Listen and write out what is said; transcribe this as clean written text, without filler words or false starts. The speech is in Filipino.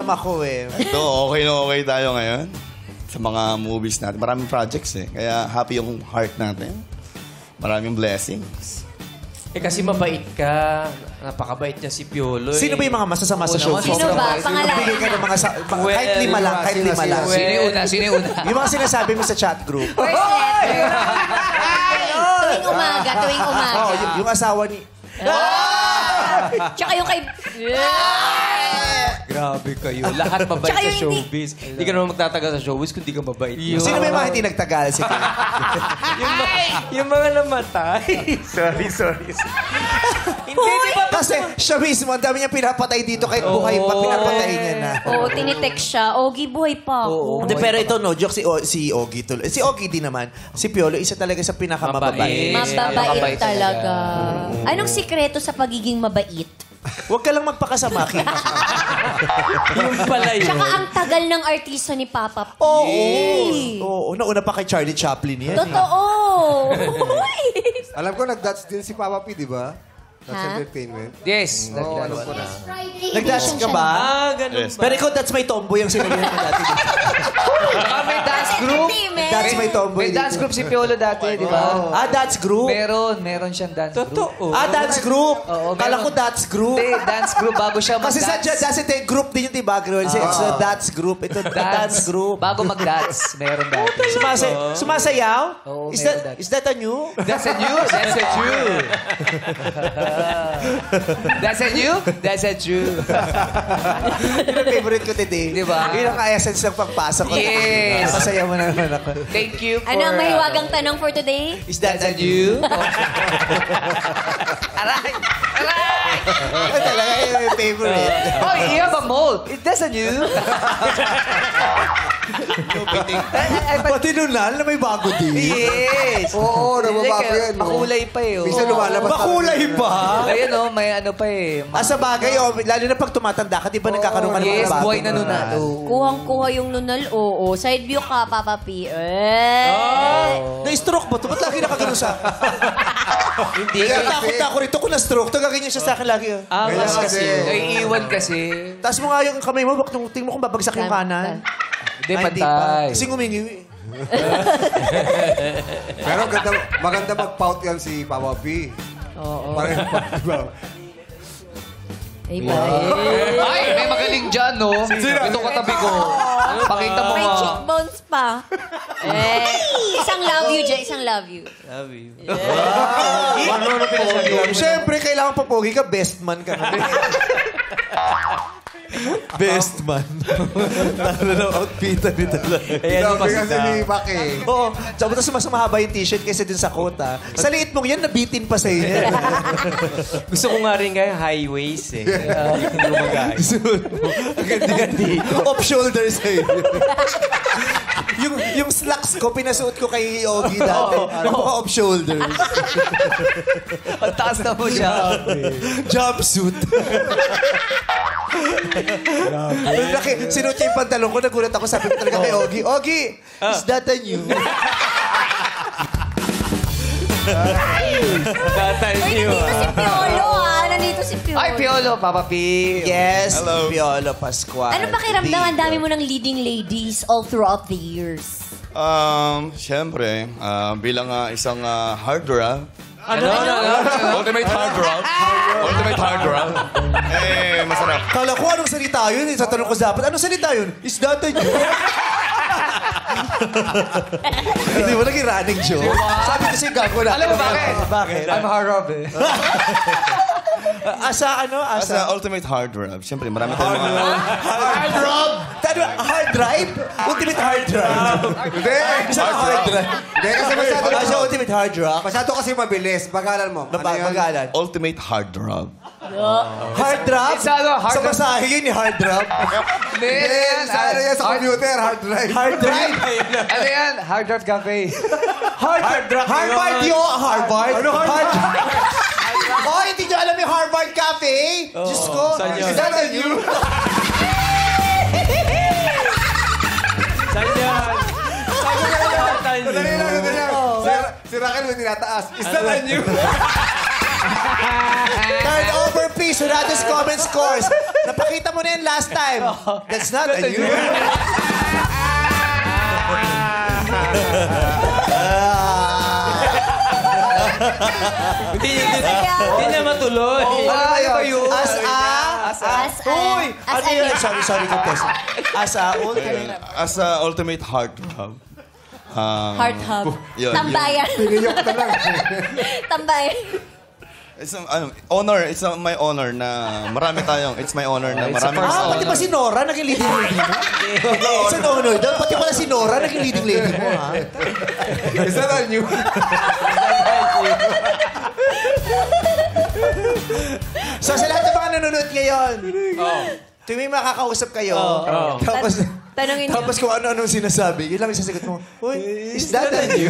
ako eh. Ito, okay na okay tayo ngayon. Sa mga movies natin. Maraming projects eh. Kaya happy yung heart natin. Maraming blessings. Eh kasi mabait ka. Napakabait niya si Piolo. Sino ba yung mga masasama sa show? Sino ba? Pangalan? Bigay ka ng mga... kahit lima lang, kahit lima lang. Sino yung una? Yung mga sinasabi mo sa chat group. First letter. Tuwing umaga. Oh, yung asawa ni... Tsaka yung kay... Grabe kayo. Lahat mabait Tsaka sa yung showbiz. Hindi ka naman magtatagal sa showbiz kung di ka mabait. Sino may mga hindi nagtagal? Sige. Yung mga namatay. Sorry. Hindi, di ba? Kasi siya mismo, ang dami niya pinapatay dito kahit buhay pa, pinapatay niya na. Oo, tinitext siya. Ogie, buhay pa ako. Hindi, pero ito, no joke, si Ogie tuloy. Si Ogie din naman. Si Piolo, isa talaga sa pinakamababait. Mababait talaga. Anong sikreto sa pagiging mabait? Huwag ka lang magpakasama, Kim. Yung pala yun. Tsaka ang tagal ng artista ni Papa P. Oo, nauna pa kay Charlie Chaplin yan. Totoo. Alam ko, nag-dance din si Papa P, di ba? That's Ha? entertainment. Yes. Oo, alam ko na. Nag-dance ka ba? Ganun Pero ikaw, that's my tomboy ang sinabi mo dati. May dance group. That's my tomboy. May dance group si Piolo dati, di ba? Dance group? Meron siyang dance group. Totoo. Dance group? Oo, Kala meron. ko dance group. Hindi, dance group bago siya Kasi sa mag-dance. dance group din yung diba? It's a dance group. Ito, dance group. Bago mag-dance, meron dati. Sumasayaw? Oo, Is meron dati. that a new? That's a new. That's a new. That's a new. Yun ang favorite ko today. Diba? Yun ang essence ng pagpasok ko. Yes. Masaya mo naman ako. Thank you for... Ano ang mahiwagang tanong for today? Is that a That's a new? new. Aray! Ay, talaga yun yung favorite. Oh, you have a mold. That's a new. Pati nunal na may bago din. Yes. Oo, nababago Like, yan. no? Makulay pa eh. Minsan lumalabas Makulay pa? Ayun oh, may ano pa eh. Sa bagay, lalo na pag tumatanda ka, di ba nagkakaroon ka ng mga Yes, bago? boy na nunal. Kuhang-kuha yung nunal, oo. Side view ka, Papa P. Na-stroke ba? Ba't lagi nakagano sa akin? Hindi. Kaya takot na ako rito kung na-stroke. Ito gaganyan siya sa akin lagi. Mas kasi. kasi. Naiiwan kasi. Taas mo nga yung kamay mo, tingin mo kung babagsak yung kanan. Hindi, Ay, pantay. Kasi ngumingi. Pero maganda mag-pout yan si Papa P. Oo. Parang, diba? Ay, ba? Ay, may magaling dyan, no? Ito katabi ko. Pakita mo May nga. cheekbones pa. Isang love you dyan, isang love you. Love you. Siyempre, kailangan papogi ka, best man ka na. Best man. Talo na outfitan ni talaga. Grabe kasi ni Mac eh. Oo. Tapos mas mahaba yung t-shirt kaysa dun sa coat, ha. Sa liit mong yan, nabitin pa sa iyo. Gusto ko nga rin kaya high waist eh. Hindi mo mag-ayos. Gandi-gandi. Off-shoulder sa'yo. yung slacks ko, pinasuot ko kay Yogi dati. Off-shoulder. Ang taas na po siya. Jumpsuit. Laki, sinuot niya yung pantalon ko, nagulat ako, sabi ko talaga kay Ogie, Ogie, is that a new? Tatay Uy, niyo nandito si Piolo, ha? Nandito si Piolo. Ay, Piolo, Papa P. Yes, Hello. Piolo Pascual. Ano pakiramdam? Ang dami mo ng leading ladies all throughout the years. Siyempre, bilang isang hard rock, Ano? ultimate hard rock, masarap. Kala ko anong salita yun? Sa tanong ko dapat, anong salita yun? Is that a new? Hindi mo naging running joke. Sabi ko si Gago na. Alam mo bakit? Bakit? I'm hard rob eh. Asa ano? As Asa? ultimate hard rock, siyempre marami tayong mga... Hard rob? Hard drive? Ultimate hard drive. Hindi! Isa hard drive. Hindi, kasi masyado Asa ultimate hard rock? Masyado kasi mabilis. Pagalan mo. Ano yun? Magalan. Ultimate hard rock. Hard drop? It's ano, hard Sa basahe yun, yung hard drop. Hindi, Yes! Ano yan sa computer? Hard drive. Hard drive? Ano yan? Hard drive cafe. Harvard yun! Harvard? Ano Harvard? Oh, hindi nyo alam yung Harvard Cafe? Diyos ko. Saan yun? Is that a new? Saan yan? Saan yan? Dali lang. Si Raquel mo tinataas. Is that a new? Turn over, please. Wala comment scores. Napakita mo na yan last time. That's not a new. Hindi na matuloy. Ano ba yun? As Uy! Ano yun? Sorry, Kapes. As a ultimate heartthrob. Heart hub. Yun, Tambayan. Piniyok ka lang. Tambayan. It's honor. It's my honor na marami tayong. It's my honor na marami. Pati ba si Nora naging leading lady mo? It's an honor. Pati pala si Nora naging leading lady mo, ha? Is that on you? So, sa lahat ng mga nanonood ngayon, tuwing may makakausap kayo, Tanungin niyo. tapos kung ano-anong sinasabi, yun lang yung sasagot mo, Uy, is that on you?